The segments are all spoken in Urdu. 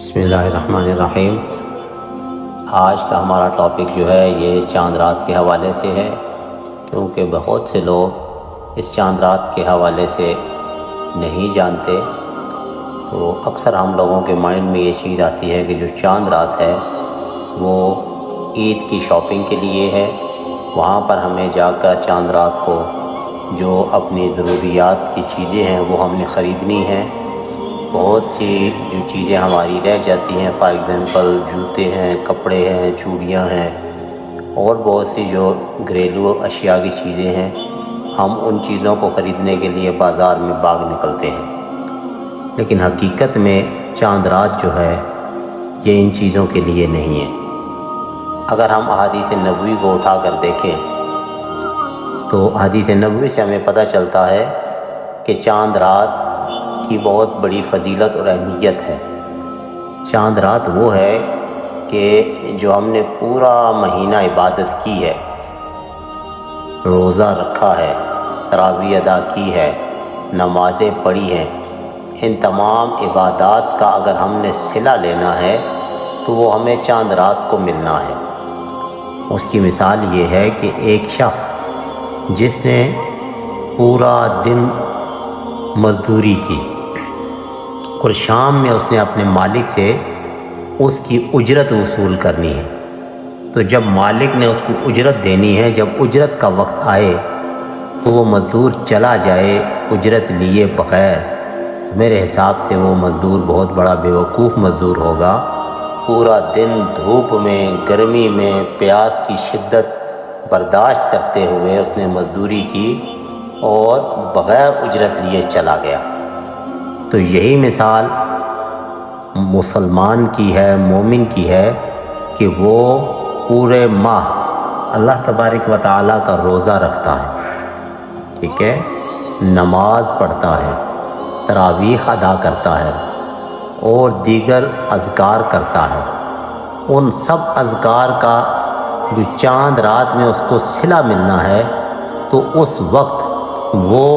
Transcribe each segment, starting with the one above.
بسم اللہ الرحمن الرحیم۔ آج کا ہمارا ٹاپک جو ہے یہ چاند رات کے حوالے سے ہے، کیونکہ بہت سے لوگ اس چاند رات کے حوالے سے نہیں جانتے، تو اکثر ہم لوگوں کے مائنڈ میں یہ چیز آتی ہے کہ جو چاند رات ہے وہ عید کی شاپنگ کے لیے ہے، وہاں پر ہمیں جا کر چاند رات کو جو اپنی ضروریات کی چیزیں ہیں وہ ہم نے خریدنی ہیں۔ بہت سی جو چیزیں ہماری رہ جاتی ہیں، فار ایگزامپل جوتے ہیں، کپڑے ہیں، چوڑیاں ہیں، اور بہت سی جو گھریلو اشیاء کی چیزیں ہیں، ہم ان چیزوں کو خریدنے کے لیے بازار میں باغ نکلتے ہیں، لیکن حقیقت میں چاند رات جو ہے یہ ان چیزوں کے لیے نہیں ہے۔ اگر ہم احادیث نبوی کو اٹھا کر دیکھیں تو حدیث نبوی سے ہمیں پتہ چلتا ہے کہ چاند رات کی بہت بڑی فضیلت اور اہمیت ہے۔ چاند رات وہ ہے کہ جو ہم نے پورا مہینہ عبادت کی ہے، روزہ رکھا ہے، تراویح ادا کی ہے، نمازیں پڑھی ہیں، ان تمام عبادات کا اگر ہم نے صلہ لینا ہے تو وہ ہمیں چاند رات کو ملنا ہے۔ اس کی مثال یہ ہے کہ ایک شخص جس نے پورا دن مزدوری کی اور شام میں اس نے اپنے مالک سے اس کی اجرت وصول کرنی ہے، تو جب مالک نے اس کو اجرت دینی ہے، جب اجرت کا وقت آئے تو وہ مزدور چلا جائے اجرت لیے بغیر، تو میرے حساب سے وہ مزدور بہت بڑا بیوقوف مزدور ہوگا۔ پورا دن دھوپ میں، گرمی میں، پیاس کی شدت برداشت کرتے ہوئے اس نے مزدوری کی اور بغیر اجرت لیے چلا گیا۔ تو یہی مثال مسلمان کی ہے، مومن کی ہے، کہ وہ پورے ماہ اللہ تبارک و تعالیٰ کا روزہ رکھتا ہے، ٹھیک ہے، نماز پڑھتا ہے، تراویح ادا کرتا ہے اور دیگر اذکار کرتا ہے۔ ان سب اذکار کا جو چاند رات میں اس کو صلہ ملنا ہے، تو اس وقت وہ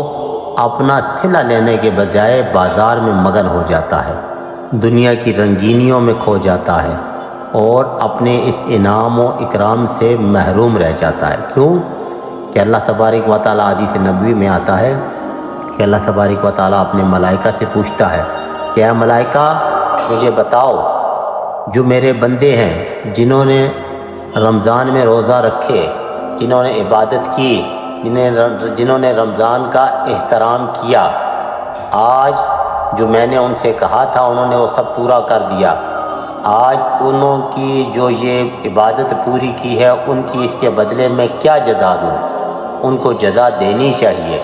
اپنا صلہ لینے کے بجائے بازار میں مگن ہو جاتا ہے، دنیا کی رنگینیوں میں کھو جاتا ہے اور اپنے اس انعام و اکرام سے محروم رہ جاتا ہے۔ کیوں کہ اللہ تبارک و تعالیٰ حدیث نبوی میں آتا ہے کہ اللہ تبارک و تعالیٰ اپنے ملائکہ سے پوچھتا ہے کہ اے ملائکہ مجھے بتاؤ، جو میرے بندے ہیں جنہوں نے رمضان میں روزہ رکھے، جنہوں نے عبادت کی، جنہوں نے رمضان کا احترام کیا، آج جو میں نے ان سے کہا تھا انہوں نے وہ سب پورا کر دیا، آج انہوں کی جو یہ عبادت پوری کی ہے ان کی اس کے بدلے میں کیا جزا دوں؟ ان کو جزا دینی چاہیے۔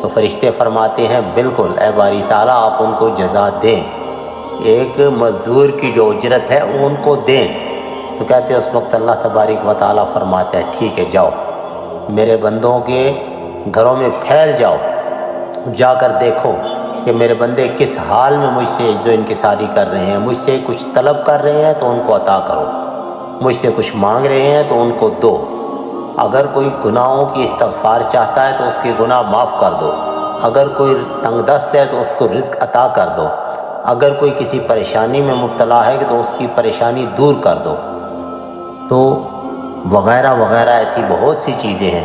تو فرشتے فرماتے ہیں بالکل اے باری تعالیٰ آپ ان کو جزا دیں، ایک مزدور کی جو اجرت ہے وہ ان کو دیں۔ تو کہتے ہیں اس وقت اللہ تبارک و تعالیٰ فرماتا ہے ٹھیک ہے جاؤ، میرے بندوں کے گھروں میں پھیل جاؤ، جا کر دیکھو کہ میرے بندے کس حال میں مجھ سے جو انکساری کر رہے ہیں، مجھ سے کچھ طلب کر رہے ہیں تو ان کو عطا کرو، مجھ سے کچھ مانگ رہے ہیں تو ان کو دو، اگر کوئی گناہوں کی استغفار چاہتا ہے تو اس کے گناہ معاف کر دو، اگر کوئی تنگ دست ہے تو اس کو رزق عطا کر دو، اگر کوئی کسی پریشانی میں مبتلا ہے تو اس کی پریشانی دور کر دو۔ تو وغیرہ وغیرہ ایسی بہت سی چیزیں ہیں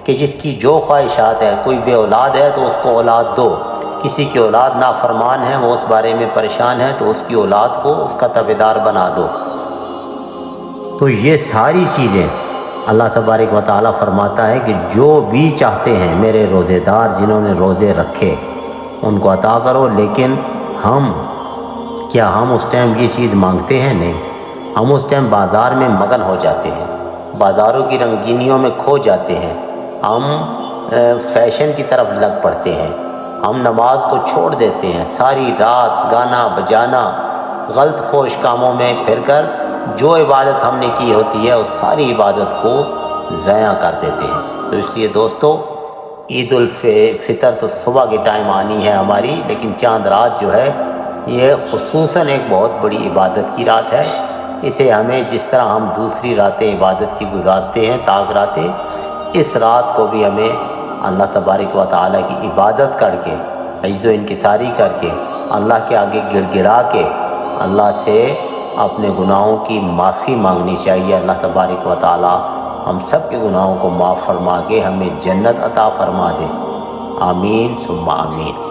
کہ جس کی جو خواہشات ہے، کوئی بے اولاد ہے تو اس کو اولاد دو، کسی کی اولاد نافرمان ہے وہ اس بارے میں پریشان ہے تو اس کی اولاد کو اس کا تابعدار بنا دو۔ تو یہ ساری چیزیں اللہ تبارک و تعالیٰ فرماتا ہے کہ جو بھی چاہتے ہیں میرے روزے دار جنہوں نے روزے رکھے ان کو عطا کرو، لیکن ہم اس ٹائم یہ چیز مانگتے ہیں؟ نہیں، ہم اس ٹائم بازار میں مگن ہو جاتے ہیں، بازاروں کی رنگینیوں میں کھو جاتے ہیں، ہم فیشن کی طرف لگ پڑتے ہیں، ہم نماز کو چھوڑ دیتے ہیں، ساری رات گانا بجانا غلط فوش کاموں میں پھر کر جو عبادت ہم نے کی ہوتی ہے اس ساری عبادت کو ضائع کر دیتے ہیں۔ تو اس لیے دوستو عید الفطر تو صبح کے ٹائم آنی ہے ہماری، لیکن چاند رات جو ہے یہ خصوصاً ایک بہت بڑی عبادت کی رات ہے۔ اسے ہمیں جس طرح ہم دوسری راتیں عبادت کی گزارتے ہیں تاک راتیں، اس رات کو بھی ہمیں اللہ تبارک و تعالیٰ کی عبادت کر کے، عجز و انکساری کر کے، اللہ کے آگے گڑ گڑا کے اللہ سے اپنے گناہوں کی معافی مانگنی چاہیے۔ اللہ تبارک و تعالی ہم سب کے گناہوں کو معاف فرما کے ہمیں جنت عطا فرما دے۔ آمین ثم آمین۔